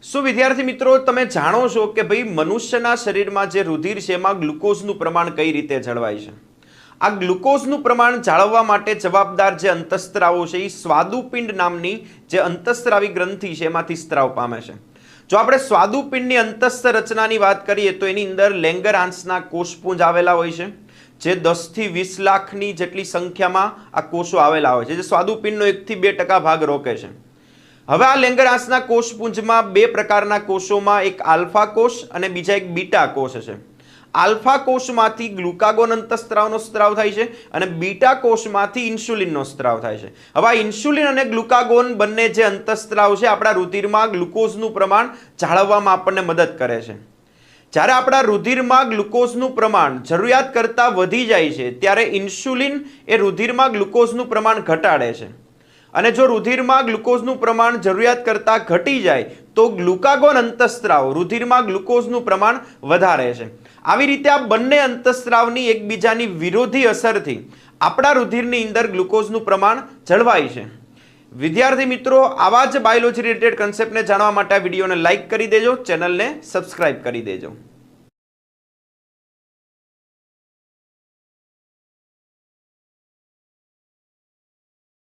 શું વિદ્યાર્થી મિત્રો તમે જાણો છો કે ભાઈ મનુષ્યના શરીરમાં જે રુધિર છે એમાં ગ્લુકોઝનું પ્રમાણ કઈ રીતે જળવાય છે? આ ગ્લુકોઝનું પ્રમાણ જાળવવા માટે જવાબદાર જે અંતઃસ્ત્રાવો છે એ સ્વાદુપિંડ નામની જે અંતઃસ્ત્રાવી ગ્રંથિ છે એમાંથી સ્ત્રાવ પામે છે। જો આપણે સ્વાદુપિંડની અંતસ્થ રચનાની વાત કરીએ તો એની અંદર લેંગરહાન્સના કોષપુંજ આવેલા હોય છે, જે 10 થી 20 લાખની જેટલી સંખ્યામાં આ કોષો આવેલા હોય છે, જે સ્વાદુપિંડનો 1 થી 2% ભાગ રોકે છે। હવે આ લેંગરહાન્સના કોષપુંજમાં બે પ્રકારના કોષોમાં એક આલ્ફા કોષ અને બીજા એક બીટા કોષ છે। આલ્ફા કોષમાંથી ગ્લુકાગોન અંતઃસ્ત્રાવનો સ્ત્રાવ થાય છે અને બીટા કોષમાંથી ઇન્સ્યુલિનનો સ્ત્રાવ થાય છે। હવે આ ઇન્સ્યુલિન અને ગ્લુકાગોન બંને જે અંતઃસ્ત્રાવ છે આપણા રુધિરમાં ગ્લુકોઝનું પ્રમાણ જાળવવામાં આપણને મદદ કરે છે। જ્યારે આપણા રુધિરમાં ગ્લુકોઝનું પ્રમાણ જરૂરિયાત કરતાં વધી જાય છે ત્યારે ઇન્સ્યુલિન એ રુધિરમાં ગ્લુકોઝનું પ્રમાણ ઘટાડે છે, અને જો રુધિરમાં ગ્લુકોઝનું પ્રમાણ જરૂરિયાત કરતાં ઘટી જાય તો ગ્લુકાગોન અંતઃસ્ત્રાવ રુધિરમાં ગ્લુકોઝનું પ્રમાણ વધારે છે। આવી રીતે આ બંને અંતઃસ્ત્રાવની એકબીજાની વિરોધી અસરથી આપણા રુધિરની અંદર ગ્લુકોઝનું પ્રમાણ જળવાય છે। વિદ્યાર્થી મિત્રો, આવા જ બાયોલોજી રિલેટેડ કન્સેપ્ટને જાણવા માટે આ વિડીયોને લાઇક કરી દેજો, ચેનલને સબસ્ક્રાઇબ કરી દેજો।